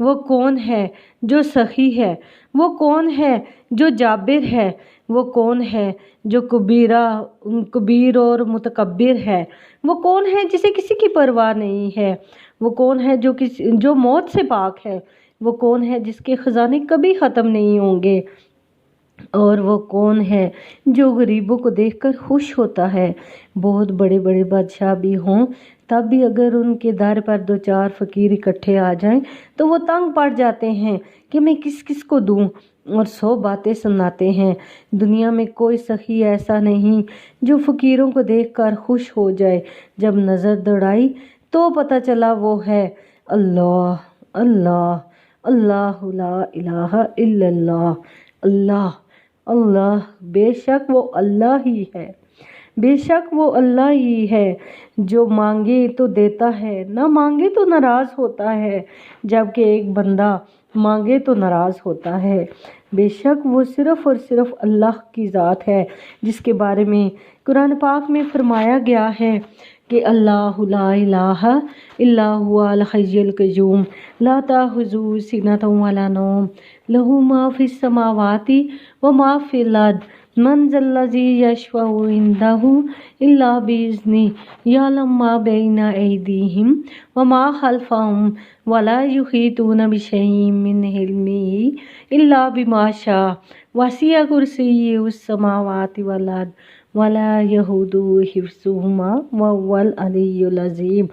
وہ کون ہے جو سخی ہے، وہ کون ہے جو جابر ہے، وہ کون ہے جو کبیر اور متکبر ہے، وہ کون ہے جسے کسی کی پرواہ نہیں ہے، وہ کون ہے جو موت سے پاک ہے، وہ کون ہے جس کے خزانے کبھی ختم نہیں ہوں گے، اور وہ کون ہے جو غریبوں کو دیکھ کر خوش ہوتا ہے۔ بہت بڑے بڑے بادشاہ بھی ہوں تب بھی اگر ان کے در پر 2-4 فقیر اکٹھے آ جائیں تو وہ تنگ پڑ جاتے ہیں کہ میں کس کس کو دوں، اور 100 باتیں سناتے ہیں۔ دنیا میں کوئی سخی ایسا نہیں جو فقیروں کو دیکھ کر خوش ہو جائے۔ جب نظر دوڑائی تو پتہ چلا وہ ہے اللہ، اللہ، اللہ، لا الہ الا اللہ، اللہ، اللہ، بے شک وہ اللہ ہی ہے، بے شک وہ اللہ ہی ہے جو مانگے تو دیتا ہے، نہ مانگے تو ناراض ہوتا ہے، جبکہ ایک بندہ مانگے تو ناراض ہوتا ہے۔ بے شک وہ صرف اور صرف اللہ کی ذات ہے جس کے بارے میں قرآن پاک میں فرمایا گیا ہے کہ اللہ لا الہ الا هو الحی القیوم لا تأخذہ سنۃ ولا نوم لہ ما فی السماوات وما فی الارض من ذا الذی یشفع عندہ الا بإذنہ یعلم ما بین ایدیہم وما خلفہم ولا یحیطون بشیء من علمہ الا بما شاء وسع کرسیہ السماوات والارض ولا یئودہ حفظہما وہو العلی العظیم۔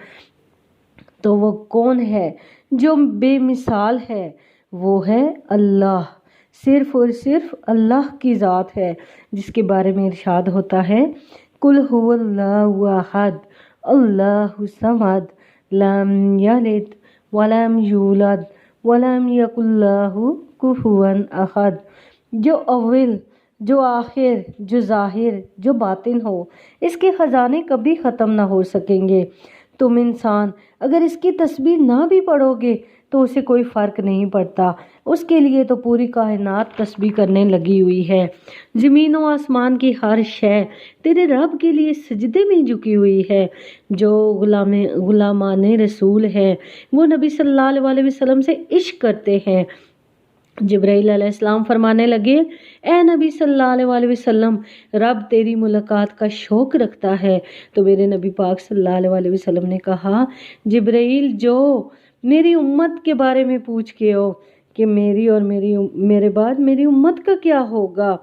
تو وہ کون ہے جو بے مثال ہے؟ وہ ہے اللہ، صرف اور صرف اللہ کی ذات ہے جس کے بارے میں ارشاد ہوتا ہے قل هو اللہ احد اللہ الصمد لم یلد ولم یولد ولم یکن لہ کفوا احد۔ جو اول، جو آخر، جو ظاہر، جو باطن ہو، اس کے خزانے کبھی ختم نہ ہو سکیں گے۔ تم انسان اگر اس کی تسبیح نہ بھی پڑھو گے تو اسے کوئی فرق نہیں پڑتا، اس کے لیے تو پوری کائنات تسبیح کرنے لگی ہوئی ہے۔ زمین و آسمان کی ہر شے تیرے رب کے لیے سجدے میں جھکی ہوئی ہے۔ جو غلامان رسول ہے وہ نبی صلی اللہ علیہ وسلم سے عشق کرتے ہیں۔ جبرائیل علیہ السلام فرمانے لگے اے نبی صلی اللہ علیہ وسلم، رب تیری ملاقات کا شوق رکھتا ہے۔ تو میرے نبی پاک صلی اللہ علیہ وسلم نے کہا جبرائیل جو میری امت کے بارے میں پوچھ کے ہو کہ میری اور میرے بعد میری امت کا کیا ہوگا؟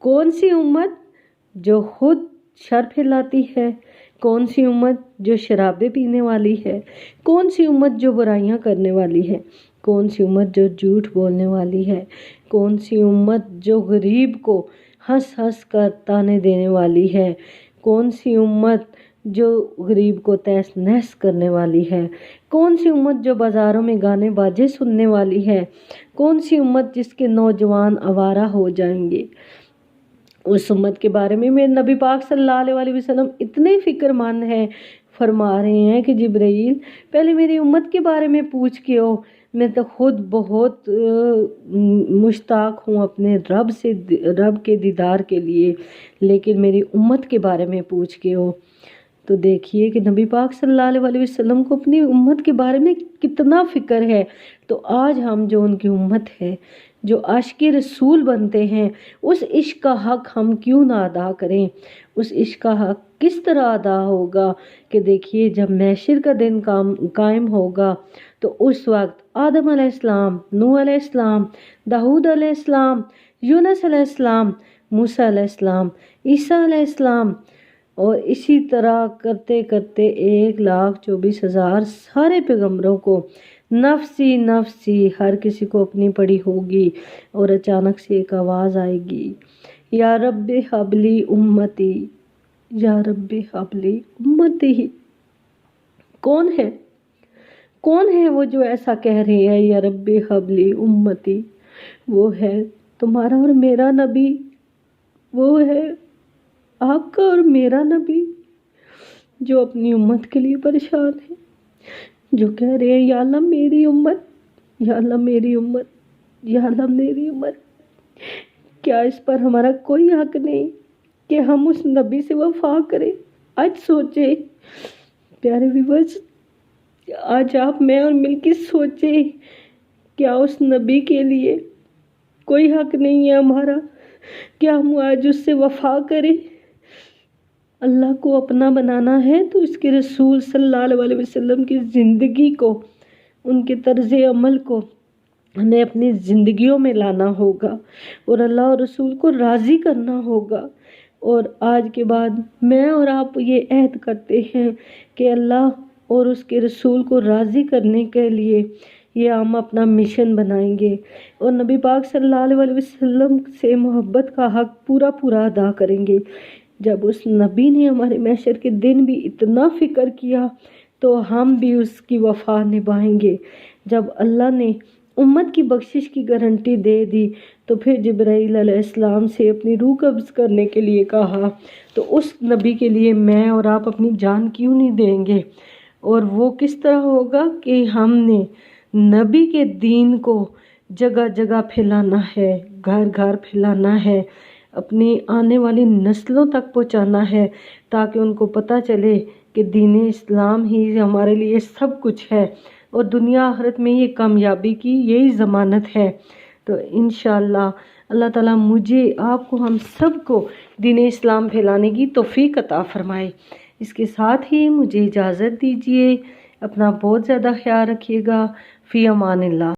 کون سی امت جو خود شر پھیلاتی ہے؟ کون سی امت جو شرابیں پینے والی ہے؟ کون سی امت جو برائیاں کرنے والی ہے؟ کون سی امت جو جھوٹ بولنے والی ہے؟ کون سی امت جو غریب کو ہنس ہنس کر تانے دینے والی ہے؟ کون سی امت جو غریب کو تہس نہس کرنے والی ہے؟ کون سی امت جو بازاروں میں گانے باجے سننے والی ہے؟ کون سی امت جس کے نوجوان آوارہ ہو جائیں گے؟ اس امت کے بارے میں میرے نبی پاک صلی اللہ علیہ وسلم اتنے فکر مند ہیں، فرما رہے ہیں کہ جبرائیل پہلے میری امت کے بارے میں پوچھ کے ہو، میں تو خود بہت مشتاق ہوں اپنے رب کے دیدار کے لیے، لیکن میری امت کے بارے میں پوچھ کے ہو۔ تو دیکھیے کہ نبی پاک صلی اللہ علیہ وسلم کو اپنی امت کے بارے میں کتنا فکر ہے۔ تو آج ہم جو ان کی امت ہے، جو عاشق رسول بنتے ہیں، اس عشق کا حق ہم کیوں نہ ادا کریں؟ اس عشق کا حق کس طرح ادا ہوگا کہ دیکھیے جب محشر کا دن قائم ہوگا تو اس وقت آدم علیہ السلام، نوح علیہ السلام، داؤد علیہ السلام، یونس علیہ السلام، موسیٰ علیہ السلام، عیسیٰ علیہ السلام، اور اسی طرح کرتے کرتے 1,24,000 سارے پیغمبروں کو نفسی نفسی ہر کسی کو اپنی پڑی ہوگی، اور اچانک سے ایک آواز آئے گی یا رب حبلی امتی، یا رب حبلی امتی۔ کون ہے؟ کون ہے وہ جو ایسا کہہ رہے ہیں یا رب حبلی امتی؟ وہ ہے تمہارا اور میرا نبی، وہ ہے آپ کا اور میرا نبی جو اپنی امت کے لیے پریشان ہے، جو کہہ رہے ہیں یا اللہ میری امت، یا اللہ میری امت، یا اللہ میری امت۔ کیا اس پر ہمارا کوئی حق نہیں کہ ہم اس نبی سے وفا کریں؟ آج سوچیں پیارے ویورز، آج آپ میں اور مل کے سوچیں کیا اس نبی کے لیے کوئی حق نہیں ہے ہمارا؟ کیا ہم آج اس سے وفا کریں؟ اللہ کو اپنا بنانا ہے تو اس کے رسول صلی اللہ علیہ وسلم کی زندگی کو، ان کے طرز عمل کو ہمیں اپنی زندگیوں میں لانا ہوگا اور اللہ اور رسول کو راضی کرنا ہوگا۔ اور آج کے بعد میں اور آپ یہ عہد کرتے ہیں کہ اللہ اور اس کے رسول کو راضی کرنے کے لیے یہ ہم اپنا مشن بنائیں گے اور نبی پاک صلی اللہ علیہ وسلم سے محبت کا حق پورا ادا کریں گے۔ جب اس نبی نے ہمارے محشر کے دن بھی اتنا فکر کیا تو ہم بھی اس کی وفا نبھائیں گے۔ جب اللہ نے امت کی بخشش کی گارنٹی دے دی تو پھر جبرائیل علیہ السلام سے اپنی روح قبض کرنے کے لیے کہا، تو اس نبی کے لیے میں اور آپ اپنی جان کیوں نہیں دیں گے؟ اور وہ کس طرح ہوگا کہ ہم نے نبی کے دین کو جگہ جگہ پھیلانا ہے، گھر گھر پھیلانا ہے، اپنی آنے والی نسلوں تک پہنچانا ہے، تاکہ ان کو پتہ چلے کہ دین اسلام ہی ہمارے لیے سب کچھ ہے اور دنیا آخرت میں یہ کامیابی کی یہی ضمانت ہے۔ تو انشاءاللہ اللہ تعالیٰ مجھے، آپ کو، ہم سب کو دین اسلام پھیلانے کی توفیق عطا فرمائے۔ اس کے ساتھ ہی مجھے اجازت دیجیے، اپنا بہت زیادہ خیال رکھیے گا۔ فی امان اللہ۔